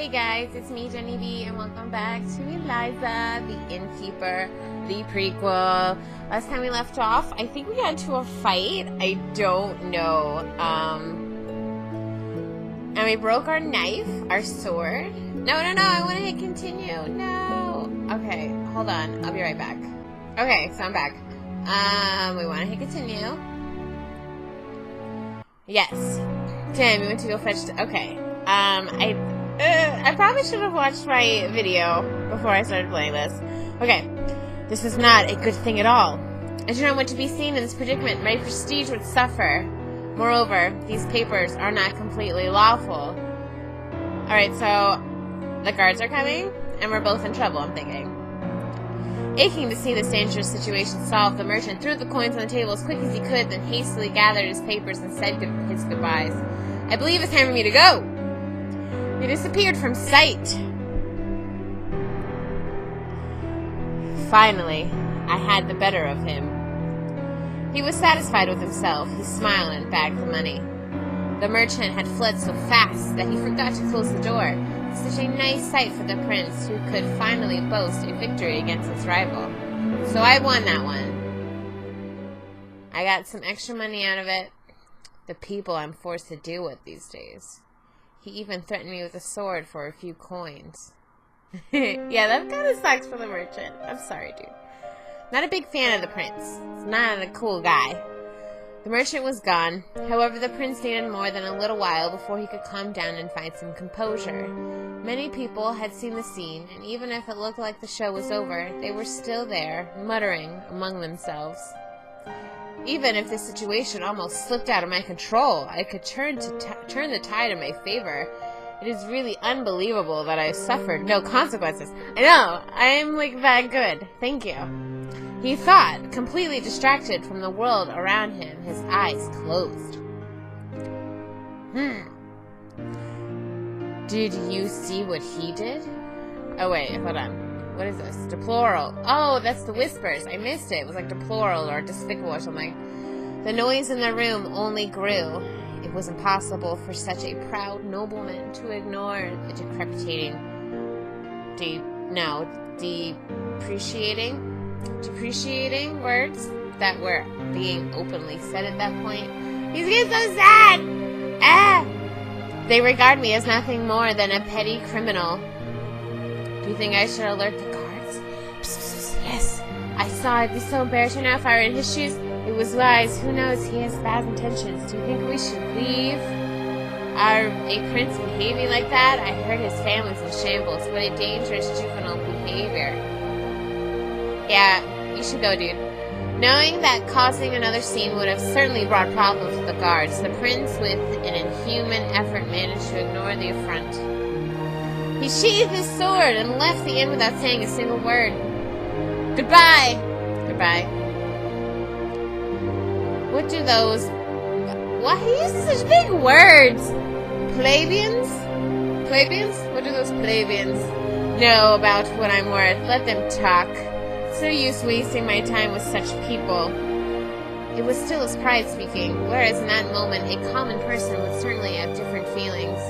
Hey guys, it's me, Jenniebeeeee, and welcome back to Elisa, the Innkeeper, the prequel. Last time we left off, I think we got into a fight. I don't know. And we broke our knife, our sword. No, I want to hit continue. No. Okay, hold on. I'll be right back. Okay, so I'm back. We want to hit continue. Yes. Damn, we went to go fetch... Okay. I probably should have watched my video before I started playing this. Okay. This was not a good thing at all. I do not want to be seen in this predicament. My prestige would suffer. Moreover, these papers are not completely lawful. Alright, so the guards are coming, and we're both in trouble, I'm thinking. Aching to see this dangerous situation solved, the merchant threw the coins on the table as quick as he could, then hastily gathered his papers and said his goodbyes. I believe it's time for me to go. He disappeared from sight. Finally, I had the better of him. He was satisfied with himself. He smiled and bagged the money. The merchant had fled so fast that he forgot to close the door. Such a nice sight for the prince, who could finally boast a victory against his rival. So I won that one. I got some extra money out of it. The people I'm forced to deal with these days. He even threatened me with a sword for a few coins. Yeah, that kind of sucks for the merchant. I'm sorry, dude. Not a big fan of the prince. He's not a cool guy. The merchant was gone. However, the prince needed more than a little while before he could calm down and find some composure. Many people had seen the scene, and even if it looked like the show was over, they were still there, muttering among themselves. Even if this situation almost slipped out of my control, I could turn the tide in my favor. It is really unbelievable that I suffered no consequences. I know, I'm like that good. Thank you. He thought, completely distracted from the world around him, his eyes closed. Did you see what he did? Oh wait, hold on. What is this? Deploral. Oh, that's the whispers. I missed it. It was like deploral or despicable or something. The noise in the room only grew. It was impossible for such a proud nobleman to ignore the depreciating words that were being openly said at that point. He's getting so sad! They regard me as nothing more than a petty criminal. Do you think I should alert the guards? Psst, yes. I saw it. It'd be so embarrassing now if I were in his shoes. It was wise. Who knows? He has bad intentions. Do you think we should leave? A prince behaving like that? I heard his family's in shambles. What a dangerous juvenile behavior. Yeah, you should go, dude. Knowing that causing another scene would have certainly brought problems with the guards, the prince, with an inhuman effort, managed to ignore the affront. He sheathed his sword and left the inn without saying a single word. Goodbye! Goodbye. What do those... Why he uses such big words? Plebeians? Plebeians? What do those plebeians know about what I'm worth? Let them talk. It's no use wasting my time with such people. It was still his pride speaking, whereas in that moment a common person would certainly have different feelings.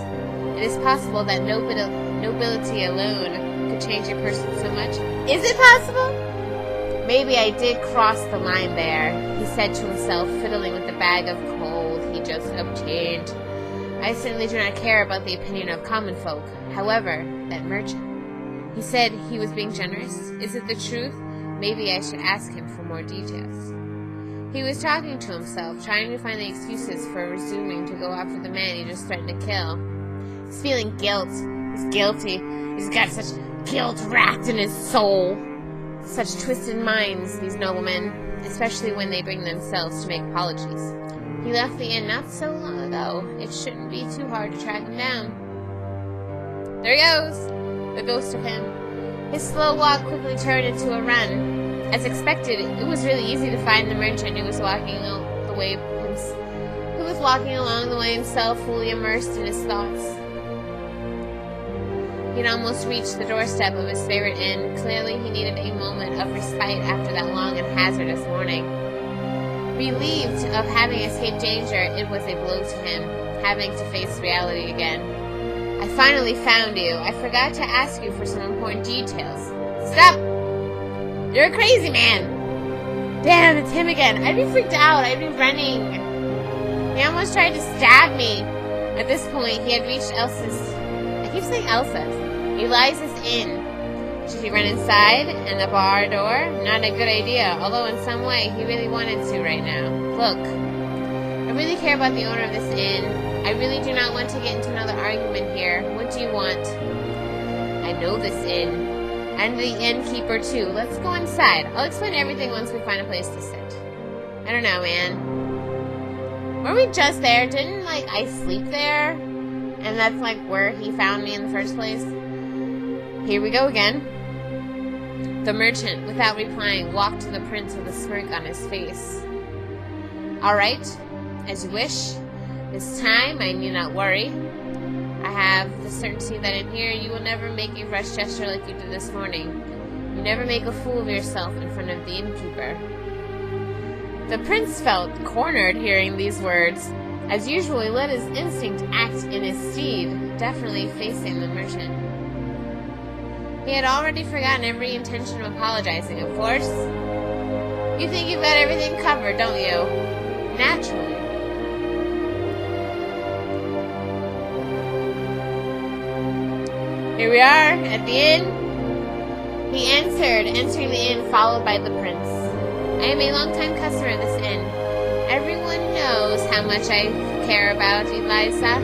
It is possible that nobility alone could change a person so much. Is it possible? Maybe I did cross the line there, he said to himself, fiddling with the bag of coal he just obtained. I certainly do not care about the opinion of common folk. However, that merchant. He said he was being generous. Is it the truth? Maybe I should ask him for more details. He was talking to himself, trying to find the excuses for resuming to go after the man he just threatened to kill. He's feeling guilt. He's guilty. He's got such guilt wrapped in his soul. Such twisted minds, these noblemen, especially when they bring themselves to make apologies. He left the inn not so long ago. It shouldn't be too hard to track him down. There he goes, the ghost of him. His slow walk quickly turned into a run. As expected, it was really easy to find the merchant who was walking along the way himself, fully immersed in his thoughts. He'd almost reached the doorstep of his favorite inn. Clearly, he needed a moment of respite after that long and hazardous morning. Relieved of having escaped danger, it was a blow to him, having to face reality again. I finally found you. I forgot to ask you for some important details. Stop! You're a crazy man! Damn, it's him again. I'd be freaked out. I'd be running. He almost tried to stab me. At this point, he had reached Elsa's... I keep saying Elsa's. Elisa's inn. Should he run inside and the bar door? Not a good idea, although in some way he really wanted to right now. Look, I really care about the owner of this inn. I really do not want to get into another argument here. What do you want? I know this inn. And the innkeeper too. Let's go inside. I'll explain everything once we find a place to sit. I don't know, man. Were we just there? Didn't, like, I sleep there? And that's, like, where he found me in the first place? Here we go again. The merchant, without replying, walked to the prince with a smirk on his face. All right, as you wish. This time, I need not worry. I have the certainty that in here you will never make a fresh gesture like you did this morning. You never make a fool of yourself in front of the innkeeper. The prince felt cornered hearing these words. As usual, he let his instinct act in his stead, definitely facing the merchant. He had already forgotten every intention of apologizing, of course. You think you've got everything covered, don't you? Naturally. Here we are, at the inn. He answered, entering the inn, followed by the prince. I am a long-time customer of this inn. Everyone knows how much I care about Elisa.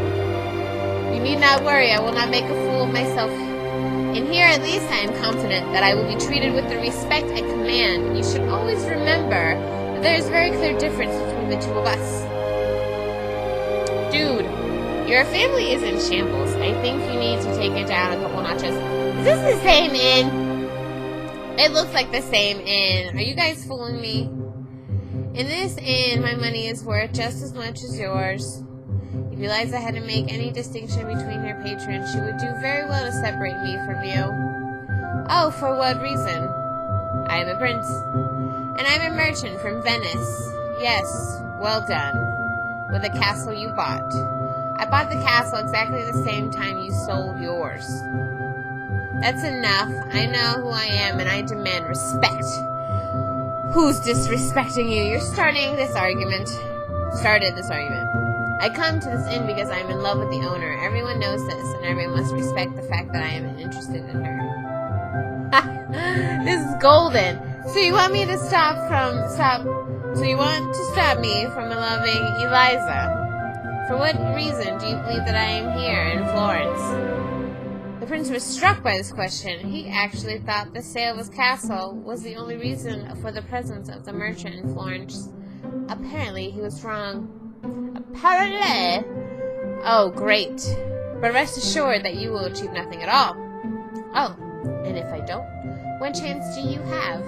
You need not worry, I will not make a fool of myself. In here, at least, I am confident that I will be treated with the respect I command. You should always remember that there is a very clear difference between the two of us. Dude, your family is in shambles. I think you need to take it down a couple notches. Is this the same inn? It looks like the same inn. Are you guys fooling me? In this inn, my money is worth just as much as yours. If Elisa had to make any distinction between her patrons, she would do very well to separate me from you. Oh, for what reason? I am a prince. And I'm a merchant from Venice. Yes, well done. With the castle you bought. I bought the castle exactly the same time you sold yours. That's enough. I know who I am, and I demand respect. Who's disrespecting you? You're starting this argument. Started this argument. I come to this inn because I am in love with the owner. Everyone knows this, and everyone must respect the fact that I am interested in her. This is golden. So you want me to stop me from loving Elisa? For what reason do you believe that I am here in Florence? The prince was struck by this question. He actually thought the sale of his castle was the only reason for the presence of the merchant in Florence. Apparently, he was wrong. Apparently? Oh, great. But rest assured that you will achieve nothing at all. Oh, and if I don't, what chance do you have?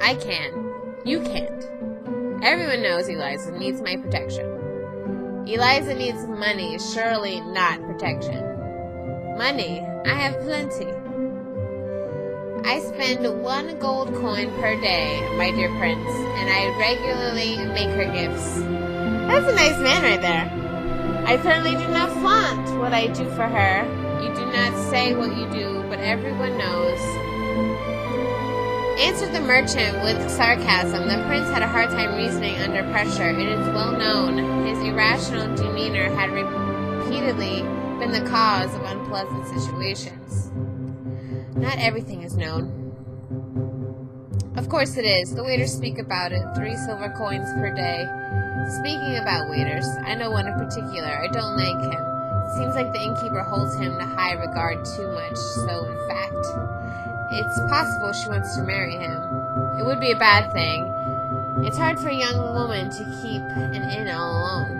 I can. You can't. Everyone knows Elisa needs my protection. Elisa needs money, surely not protection. Money? I have plenty. I spend 1 gold coin per day, my dear prince, and I regularly make her gifts. That's a nice man right there. I certainly do not flaunt what I do for her. You do not say what you do, but everyone knows. Answered the merchant with sarcasm. The prince had a hard time reasoning under pressure. It is well known his irrational demeanor had repeatedly been the cause of unpleasant situations. Not everything is known. Of course it is. The waiters speak about it. 3 silver coins per day. Speaking about waiters, I know one in particular. I don't like him. It seems like the innkeeper holds him in high regard too much, so in fact, it's possible she wants to marry him. It would be a bad thing. It's hard for a young woman to keep an inn all alone.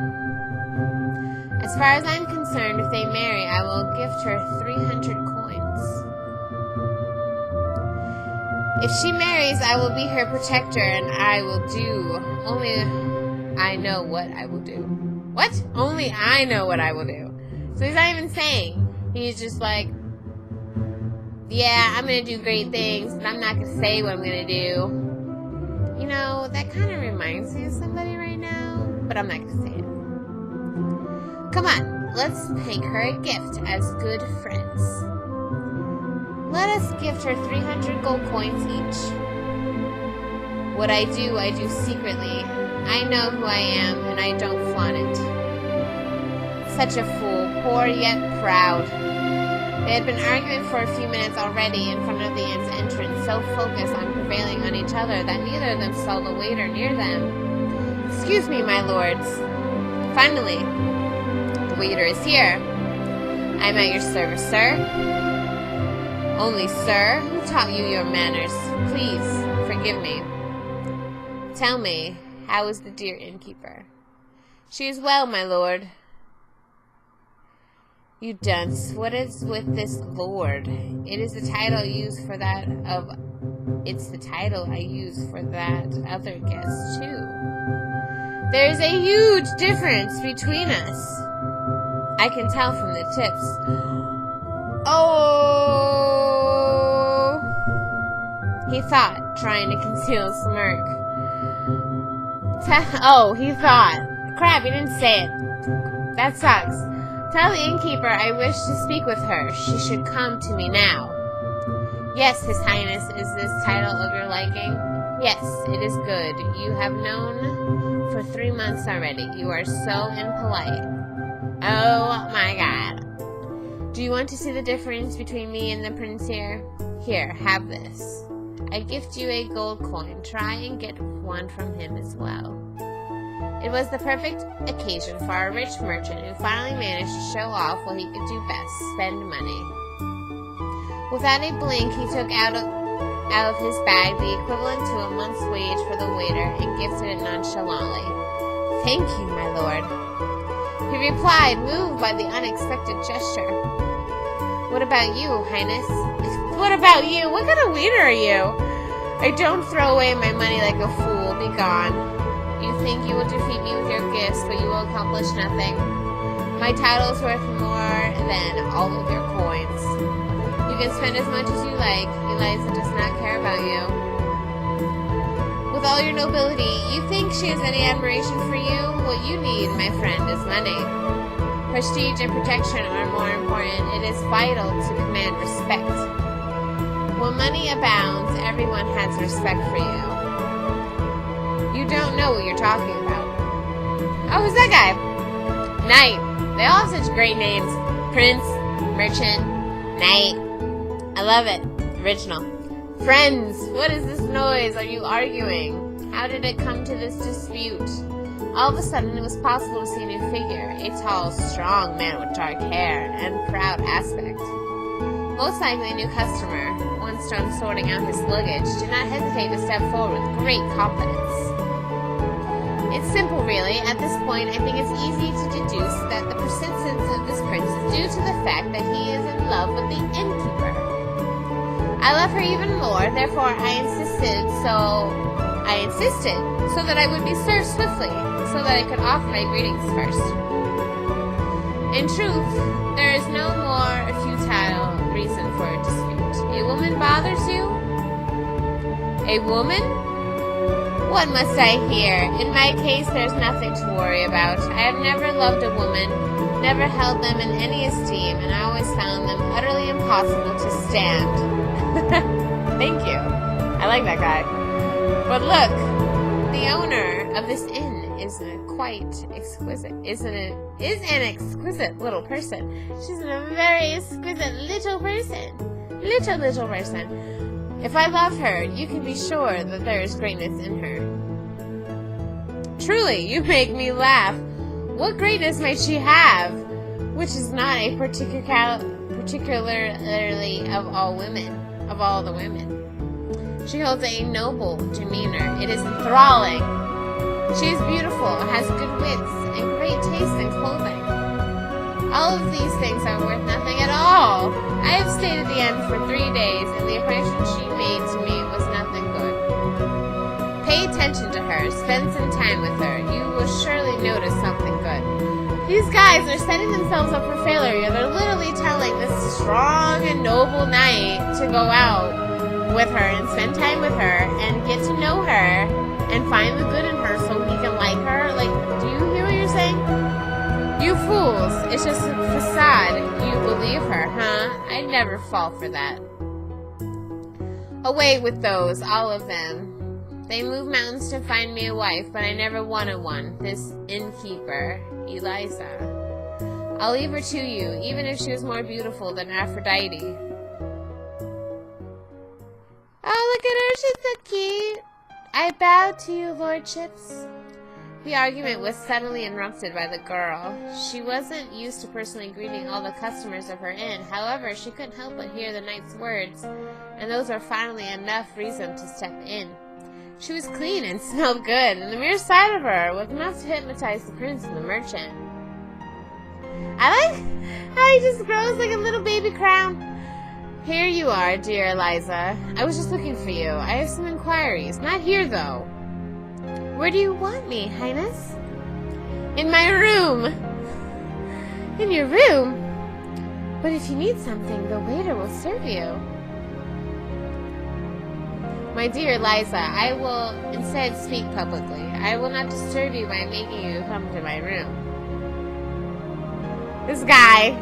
As far as I'm concerned, if they marry, I will gift her 300 coins. If she marries, I will be her protector, and I will do only I know what I will do. What? Only I know what I will do. So he's not even saying. He's just like, yeah, I'm going to do great things, but I'm not going to say what I'm going to do. You know, that kind of reminds me of somebody right now, but I'm not going to say it. Come on, let's make her a gift as good friends. Let us gift her 300 gold coins each. What I do secretly. I know who I am, and I don't flaunt it. Such a fool, poor yet proud. They had been arguing for a few minutes already in front of the inn's entrance, so focused on prevailing on each other that neither of them saw the waiter near them. Excuse me, my lords. Finally, the waiter is here. I'm at your service, sir. Only, sir, who taught you your manners? Please, forgive me. Tell me, how is the dear innkeeper? She is well, my lord. You dunce, what is with this lord? It is the title I use for that of... It's the title I use for that other guest, too. There is a huge difference between us. I can tell from the tips. Oh! He thought, trying to conceal a smirk. He thought. Crap, he didn't say it. That sucks. Tell the innkeeper I wish to speak with her. She should come to me now. Yes, His Highness, is this title of your liking? Yes, it is good. You have known for 3 months already. You are so impolite. Oh my god. Do you want to see the difference between me and the prince here? Here, have this. I gift you a gold coin. Try and get one from him as well. It was the perfect occasion for our rich merchant who finally managed to show off what he could do best, spend money. Without a blink, he took out of his bag the equivalent to a month's wage for the waiter and gifted it nonchalantly. Thank you, my lord. He replied, moved by the unexpected gesture. What about you, Highness? What about you? What kind of waiter are you? I don't throw away my money like a fool. Be gone. You think you will defeat me with your gifts, but you will accomplish nothing. My title is worth more than all of your coins. You can spend as much as you like. Elisa does not care about you. With all your nobility, you think she has any admiration for you? What you need, my friend, is money. Prestige and protection are more important. It is vital to command respect. When money abounds, everyone has respect for you. You don't know what you're talking about. Oh, who's that guy? Knight. They all have such great names. Prince, Merchant, Knight. I love it. Original. Friends, what is this noise? Are you arguing? How did it come to this dispute? All of a sudden, it was possible to see a new figure. A tall, strong man with dark hair and proud aspect. Most likely a new customer. Once done sorting out his luggage, did not hesitate to step forward with great confidence. It's simple, really. At this point, I think it's easy to deduce that the persistence of this prince is due to the fact that he is in love with the innkeeper. I love her even more, therefore I insisted so that I would be served swiftly, so that I could offer my greetings first. In truth, there is no more futile reason for a dispute. A woman bothers you? A woman? What must I hear? In my case, there's nothing to worry about. I have never loved a woman, never held them in any esteem, and I always found them utterly impossible to stand. Thank you. I like that guy. But look, the owner of this inn is an exquisite little person. She's a very exquisite little person. Little person. If I love her, you can be sure that there is greatness in her. Truly, you make me laugh. What greatness might she have? Which is not a particularly of all the women. She holds a noble demeanor. It is enthralling. She is beautiful, has good wits, and great taste in clothing. All of these things are worth nothing at all. I have stayed at the inn for 3 days, and the impression she made to me was nothing good. Pay attention to her. Spend some time with her. You will surely notice something good. These guys are setting themselves up for failure. They're literally telling this strong and noble knight to go out with her and spend time with her and get to know her and find the good in her so he can like her. Like, do you hear what you're saying? You You fools. It's just a facade. You believe her, huh? I'd never fall for that. Away with those, all of them. They moved mountains to find me a wife, but I never wanted one. This innkeeper, Elisa. I'll leave her to you, even if she was more beautiful than Aphrodite. Oh, look at her, she's so cute. I bow to you, lordships. The argument was suddenly interrupted by the girl. She wasn't used to personally greeting all the customers of her inn. However, she couldn't help but hear the knight's words, and those were finally enough reason to step in. She was clean and smelled good, and the mere sight of her was enough to hypnotize the prince and the merchant. I like how he just grows like a little baby crown. Here you are, dear Elisa. I was just looking for you. I have some inquiries. Not here, though. Where do you want me, Highness? In my room. In your room? But if you need something, the waiter will serve you. My dear Elisa, I will instead speak publicly. I will not disturb you by making you come to my room. This guy.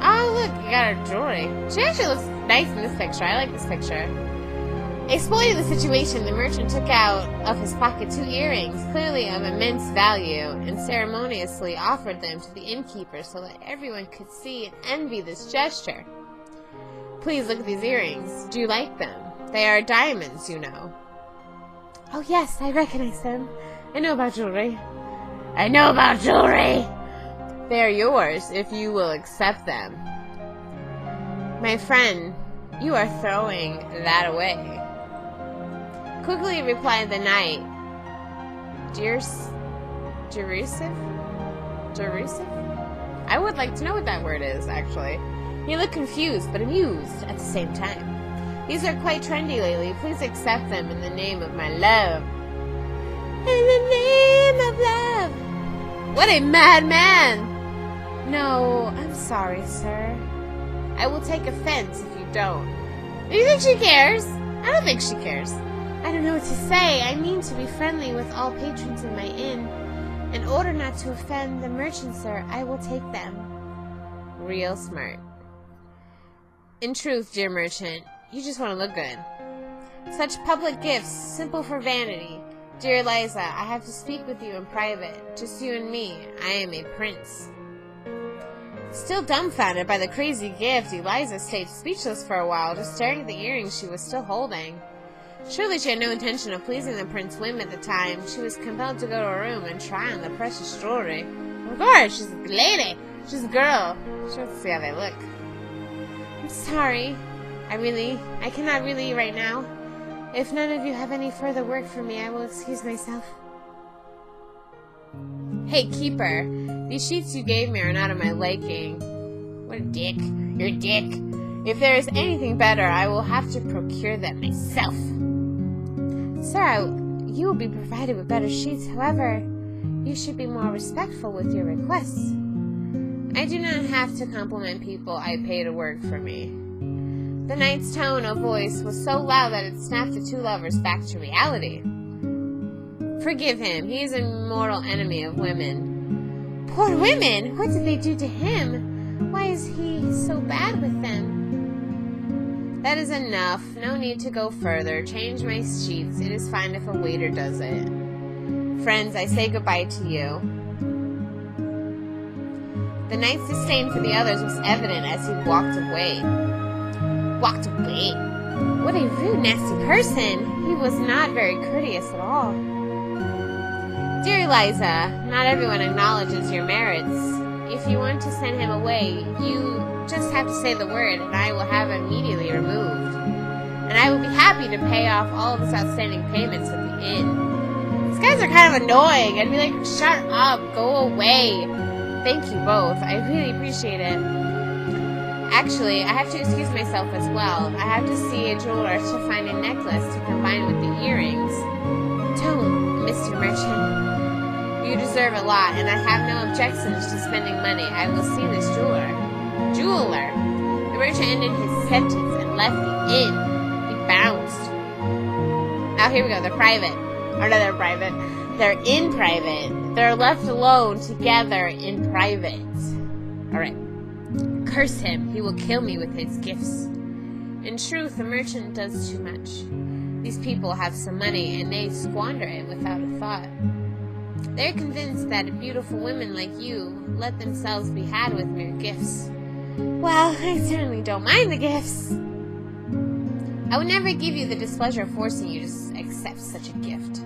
Oh, look, you got her jewelry. She actually looks nice in this picture. I like this picture. Exploiting the situation, the merchant took out of his pocket 2 earrings, clearly of immense value, and ceremoniously offered them to the innkeeper so that everyone could see and envy this gesture. Please look at these earrings. Do you like them? They are diamonds, you know. Oh yes, I recognize them. I know about jewelry. I know about jewelry! They are yours, if you will accept them. My friend, you are throwing that away. Quickly replied the knight. Jerusif? I would like to know what that word is, actually. He looked confused, but amused at the same time. These are quite trendy lately. Please accept them in the name of my love. In the name of love! What a madman! No, I'm sorry, sir. I will take offense if you don't. Do you think she cares? I don't think she cares. I don't know what to say. I mean to be friendly with all patrons in my inn. In order not to offend the merchant, sir, I will take them. Real smart. In truth, dear merchant, you just want to look good. Such public gifts, simple for vanity. Dear Elisa, I have to speak with you in private. Just you and me. I am a prince. Still dumbfounded by the crazy gift, Elisa stayed speechless for a while, just staring at the earrings she was still holding. Surely she had no intention of pleasing the prince whim at the time. She was compelled to go to her room and try on the precious jewelry. Of course, she's a lady. She's a girl. She wants to see how they look. I'm sorry. I cannot really right now. If none of you have any further work for me, I will excuse myself. Hey, keeper. These sheets you gave me are not of my liking. What a dick. You're a dick. If there is anything better, I will have to procure them myself. Sir, you will be provided with better sheets. However, you should be more respectful with your requests. I do not have to compliment people I pay to work for me. The knight's tone of voice was so loud that it snapped the 2 lovers back to reality. Forgive him. He is a mortal enemy of women. Poor women! What did they do to him? Why is he so bad with them? That is enough. No need to go further. Change my sheets. It is fine if a waiter does it. Friends, I say goodbye to you. The knight's disdain for the others was evident as he walked away. Walked away? What a rude, nasty person! He was not very courteous at all. Dear Elisa, not everyone acknowledges your merits. If you want to send him away, you just have to say the word, and I will have him immediately removed. And I will be happy to pay off all of his outstanding payments at the inn. These guys are kind of annoying. I'd be like, shut up, go away. Thank you both. I really appreciate it. Actually, I have to excuse myself as well. I have to see a jeweler to find a necklace to combine with the earrings. Don't, Mr. Merchant. You deserve a lot, and I have no objections to spending money. I will see this jeweler. Jeweler! The merchant ended his sentence and left the inn. He bounced. Oh, here we go. They're private. Or no, they're private. They're in private. They're left alone together in private. Alright. Curse him. He will kill me with his gifts. In truth, the merchant does too much. These people have some money, and they squander it without a thought. They're convinced that beautiful women like you let themselves be had with mere gifts. Well, I certainly don't mind the gifts. I would never give you the displeasure of forcing you to accept such a gift.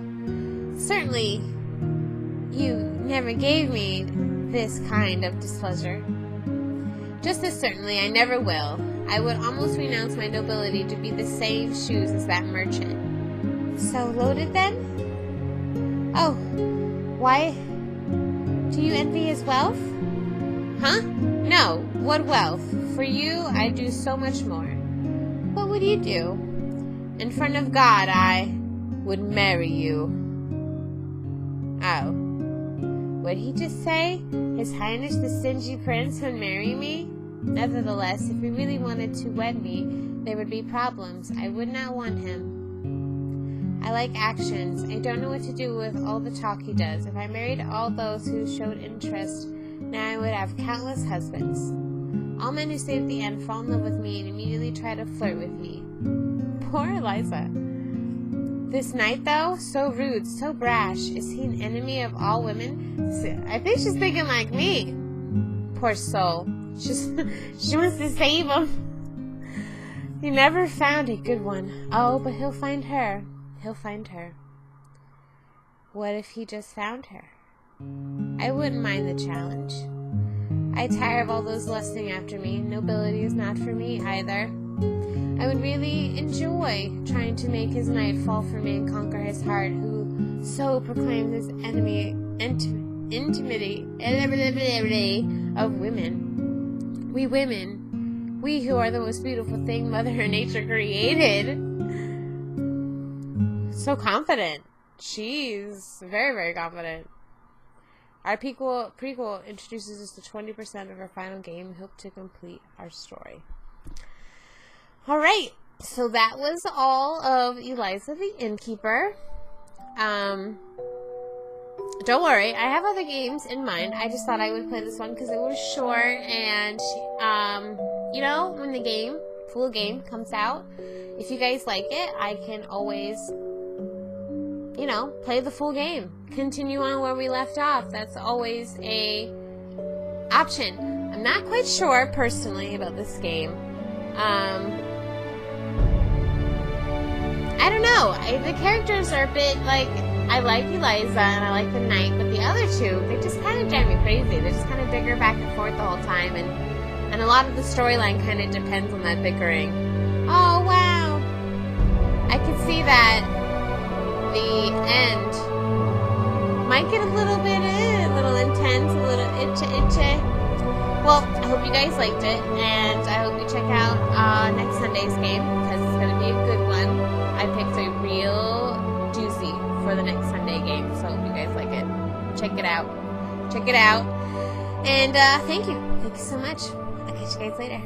Certainly, you never gave me this kind of displeasure. Just as certainly, I never will. I would almost renounce my nobility to be the same shoes as that merchant. So loaded, then? Oh, why? Do you envy his wealth? Huh? No. What wealth? For you, I do so much more. What would you do? In front of God, I would marry you. Oh. Would he just say, His Highness the Stingy Prince would marry me? Nevertheless, if he really wanted to wed me, there would be problems. I would not want him. I like actions. I don't know what to do with all the talk he does. If I married all those who showed interest, now I would have countless husbands. All men who save the end fall in love with me and immediately try to flirt with me. Poor Elisa. This knight, though, so rude, so brash. Is he an enemy of all women? I think she's thinking like me. Poor soul. She wants to save him. He never found a good one. Oh, but he'll find her. He'll find her. What if he just found her? I wouldn't mind the challenge. I tire of all those lusting after me. Nobility is not for me either. I would really enjoy trying to make his knight fall for me and conquer his heart, who so proclaimed his intimity of women. We women, we who are the most beautiful thing Mother Nature created. So confident. She's very, very confident. Our prequel introduces us to 20% of our final game. Hope to complete our story. Alright, so that was all of Elisa the Innkeeper. Don't worry, I have other games in mind. I just thought I would play this one because it was short, and, you know, when the full game comes out, if you guys like it, I can always, you know, play the full game. Continue on where we left off. That's always a option. I'm not quite sure, personally, about this game. I don't know. The characters are a bit, like, I like Elisa and I like the knight, but the other two, they just kind of drive me crazy. They just kind of bicker back and forth the whole time, and a lot of the storyline kind of depends on that bickering. Oh, wow. I can see that the end might get a little bit, a little intense, a little itchy. Well, I hope you guys liked it, and I hope you check out next Sunday's game, because it's going to be a good one. I picked a real doozy for the next Sunday game, so I hope you guys like it. Check it out. And thank you so much. I'll catch you guys later.